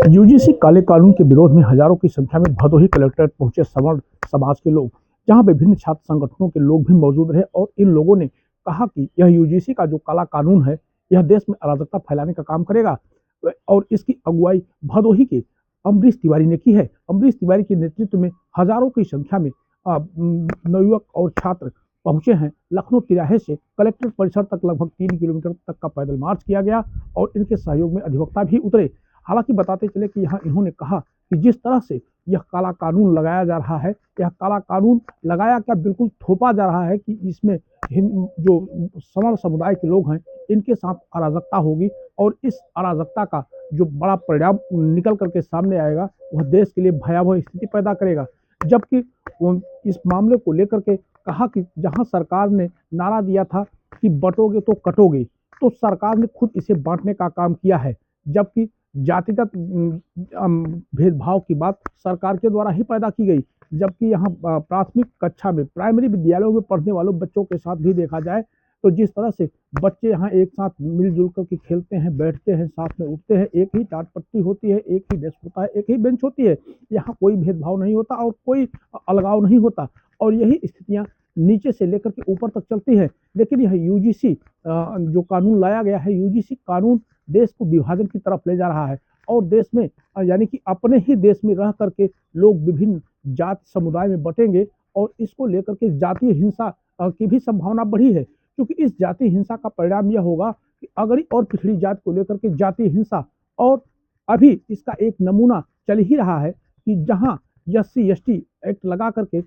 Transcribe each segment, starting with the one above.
UGC काले कानून के विरोध में हजारों की संख्या में भदोही कलेक्ट्रेट पहुंचे सवर्ण समाज के लोग, जहां विभिन्न छात्र संगठनों के लोग भी मौजूद रहे और इन लोगों ने कहा कि यह यूजीसी का जो काला कानून है, यह देश में अराजकता फैलाने का काम करेगा और इसकी अगुवाई भदोही के अमरीश तिवारी ने की है। अमरीश तिवारी के नेतृत्व में हजारों की संख्या में नवयुवक और छात्र पहुंचे हैं। लखनऊ तिराहे से कलेक्ट्रेट परिसर तक लगभग 3 किलोमीटर तक का पैदल मार्च किया गया और इनके सहयोग में अधिवक्ता भी उतरे। हालांकि बताते चले कि यहाँ इन्होंने कहा कि जिस तरह से यह काला कानून लगाया जा रहा है, यह काला कानून लगाया क्या बिल्कुल थोपा जा रहा है कि इसमें जो सवर्ण समुदाय के लोग हैं इनके साथ अराजकता होगी और इस अराजकता का जो बड़ा परिणाम निकल करके सामने आएगा वह देश के लिए भयावह स्थिति पैदा करेगा। जबकि इस मामले को लेकर के कहा कि जहां सरकार ने नारा दिया था कि बंटोगे तो कटोगे, तो सरकार ने खुद इसे बांटने का काम किया है। जबकि जातिगत भेदभाव की बात सरकार के द्वारा ही पैदा की गई। जबकि यहाँ प्राथमिक कक्षा में प्राइमरी विद्यालयों में पढ़ने वालों बच्चों के साथ भी देखा जाए तो जिस तरह से बच्चे यहाँ एक साथ मिलजुल कर के खेलते हैं, बैठते हैं, साथ में उठते हैं, एक ही टाट पट्टी होती है, एक ही डेस्क होता है, एक ही बेंच होती है। यहाँ कोई भेदभाव नहीं होता और कोई अलगाव नहीं होता और यही स्थितियाँ नीचे से लेकर के ऊपर तक चलती है। लेकिन यह यूजीसी जो कानून लाया गया है, यूजीसी कानून देश को विभाजन की तरफ ले जा रहा है और देश में यानी कि अपने ही देश में रह करके लोग विभिन्न जात समुदाय में बटेंगे और इसको लेकर के जातीय हिंसा की भी संभावना बढ़ी है। क्योंकि इस जातीय हिंसा का परिणाम यह होगा कि अगड़ी और पिछड़ी जात को लेकर के जातीय हिंसा, और अभी इसका एक नमूना चल ही रहा है कि जहां SC ST एक्ट लगा करके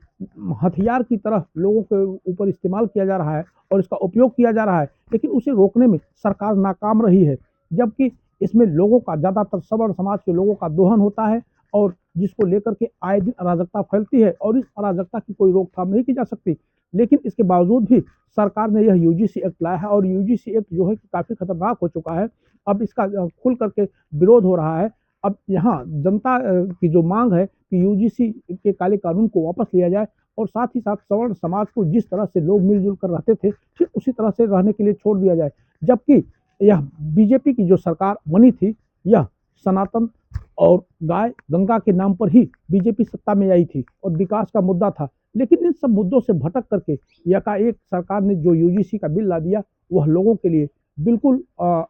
हथियार की तरह लोगों के ऊपर इस्तेमाल किया जा रहा है और इसका उपयोग किया जा रहा है, लेकिन उसे रोकने में सरकार नाकाम रही है। जबकि इसमें लोगों का, ज़्यादातर सवर्ण समाज के लोगों का दोहन होता है और जिसको लेकर के आए दिन अराजकता फैलती है और इस अराजकता की कोई रोकथाम नहीं की जा सकती। लेकिन इसके बावजूद भी सरकार ने यह यूजीसी एक्ट लाया है और यूजीसी एक्ट जो है कि काफ़ी खतरनाक हो चुका है। अब इसका खुल करके विरोध हो रहा है। अब यहाँ जनता की जो मांग है कि यूजीसी के काले कानून को वापस लिया जाए और साथ ही साथ सवर्ण समाज को जिस तरह से लोग मिलजुल कर रहते थे ठीक उसी तरह से रहने के लिए छोड़ दिया जाए। जबकि यह बीजेपी की जो सरकार बनी थी, यह सनातन और गाय गंगा के नाम पर ही बीजेपी सत्ता में आई थी और विकास का मुद्दा था। लेकिन इन सब मुद्दों से भटक करके एकाएक सरकार ने जो यूजीसी का बिल ला दिया वह लोगों के लिए बिल्कुल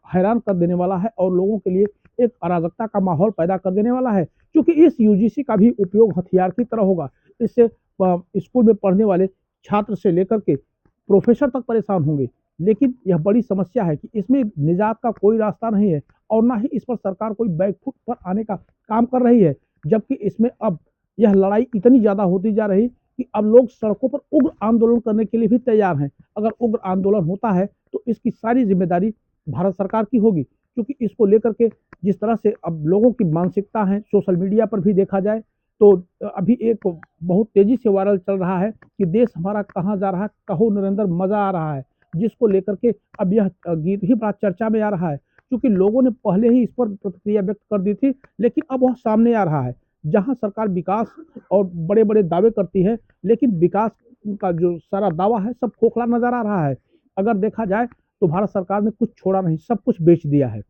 हैरान कर देने वाला है और लोगों के लिए एक अराजकता का माहौल पैदा कर देने वाला है। क्योंकि इस यूजीसी का भी उपयोग हथियार की तरह होगा। इससे स्कूल में पढ़ने वाले छात्र से लेकर के प्रोफेसर तक परेशान होंगे। लेकिन यह बड़ी समस्या है कि इसमें निजात का कोई रास्ता नहीं है और ना ही इस पर सरकार कोई बैकफुट पर आने का काम कर रही है। जबकि इसमें अब यह लड़ाई इतनी ज़्यादा होती जा रही कि अब लोग सड़कों पर उग्र आंदोलन करने के लिए भी तैयार हैं। अगर उग्र आंदोलन होता है तो इसकी सारी जिम्मेदारी भारत सरकार की होगी। क्योंकि इसको लेकर के जिस तरह से अब लोगों की मानसिकता है, सोशल मीडिया पर भी देखा जाए तो अभी एक बहुत तेजी से वायरल चल रहा है कि देश हमारा कहाँ जा रहा है, कहो नरेंद्र मजा आ रहा है, जिसको लेकर के अब यह गीत ही बड़ा चर्चा में आ रहा है। क्योंकि लोगों ने पहले ही इस पर प्रतिक्रिया व्यक्त कर दी थी, लेकिन अब वह सामने आ रहा है। जहां सरकार विकास और बड़े बड़े दावे करती है, लेकिन विकास का जो सारा दावा है सब खोखला नजर आ रहा है। अगर देखा जाए तो भारत सरकार ने कुछ छोड़ा नहीं, सब कुछ बेच दिया है।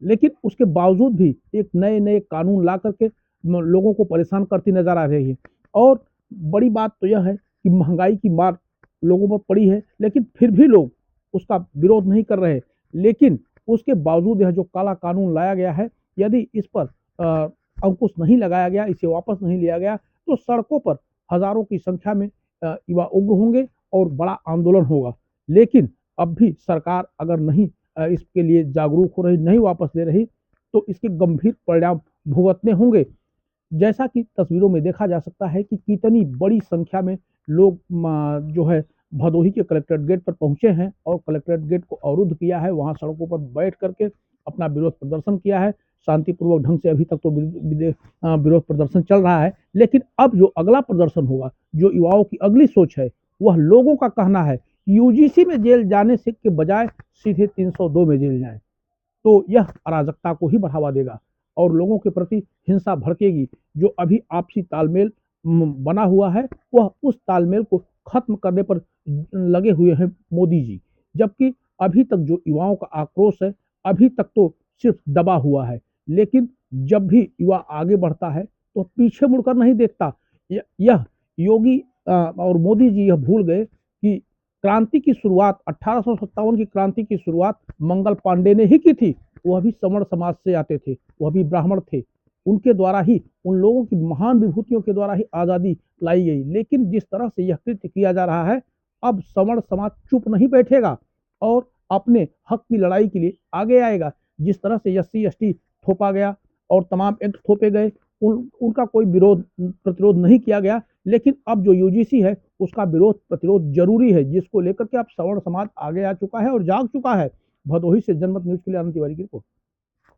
लेकिन उसके बावजूद भी एक नए नए कानून ला करके लोगों को परेशान करती नजर आ रही है। और बड़ी बात तो यह है कि महंगाई की मार लोगों पर पड़ी है, लेकिन फिर भी लोग उसका विरोध नहीं कर रहे। लेकिन उसके बावजूद यह जो काला कानून लाया गया है, यदि इस पर अंकुश नहीं लगाया गया, इसे वापस नहीं लिया गया, तो सड़कों पर हजारों की संख्या में युवा उग्र होंगे और बड़ा आंदोलन होगा। लेकिन अब भी सरकार अगर नहीं इसके लिए जागरूक हो रही, नहीं वापस ले रही, तो इसके गंभीर परिणाम भुगतने होंगे। जैसा कि तस्वीरों में देखा जा सकता है कि कितनी बड़ी संख्या में लोग जो है भदोही के कलेक्ट्रेट गेट पर पहुंचे हैं और कलेक्ट्रेट गेट को अवरुद्ध किया है। वहां सड़कों पर बैठ करके अपना विरोध प्रदर्शन किया है। शांतिपूर्वक ढंग से अभी तक तो विरोध प्रदर्शन चल रहा है। लेकिन अब जो अगला प्रदर्शन होगा, जो युवाओं की अगली सोच है, वह लोगों का कहना है यूजीसी में जेल जाने से के बजाय सीधे 302 में जेल जाए, तो यह अराजकता को ही बढ़ावा देगा और लोगों के प्रति हिंसा भड़केगी। जो अभी आपसी तालमेल बना हुआ है, वह उस तालमेल को खत्म करने पर लगे हुए हैं मोदी जी। जबकि अभी तक जो युवाओं का आक्रोश है, अभी तक तो सिर्फ दबा हुआ है। लेकिन जब भी युवा आगे बढ़ता है तो पीछे मुड़कर नहीं देखता। यह योगी और मोदी जी यह भूल गए कि क्रांति की शुरुआत 1857 की क्रांति की शुरुआत मंगल पांडे ने ही की थी। वह भी सवर्ण समाज से आते थे, वह भी ब्राह्मण थे। उनके द्वारा ही, उन लोगों की महान विभूतियों के द्वारा ही आज़ादी लाई गई। लेकिन जिस तरह से यह कृत्य किया जा रहा है, अब सवर्ण समाज चुप नहीं बैठेगा और अपने हक की लड़ाई के लिए आगे आएगा। जिस तरह से SC ST थोपा गया और तमाम एक्ट थोपे गए, उनका कोई विरोध प्रतिरोध नहीं किया गया। लेकिन अब जो UGC है उसका विरोध प्रतिरोध जरूरी है, जिसको लेकर के अब सवर्ण समाज आगे आ चुका है और जाग चुका है। भदोही से जनमत न्यूज के लिए आनंद तिवारी की रिपोर्ट।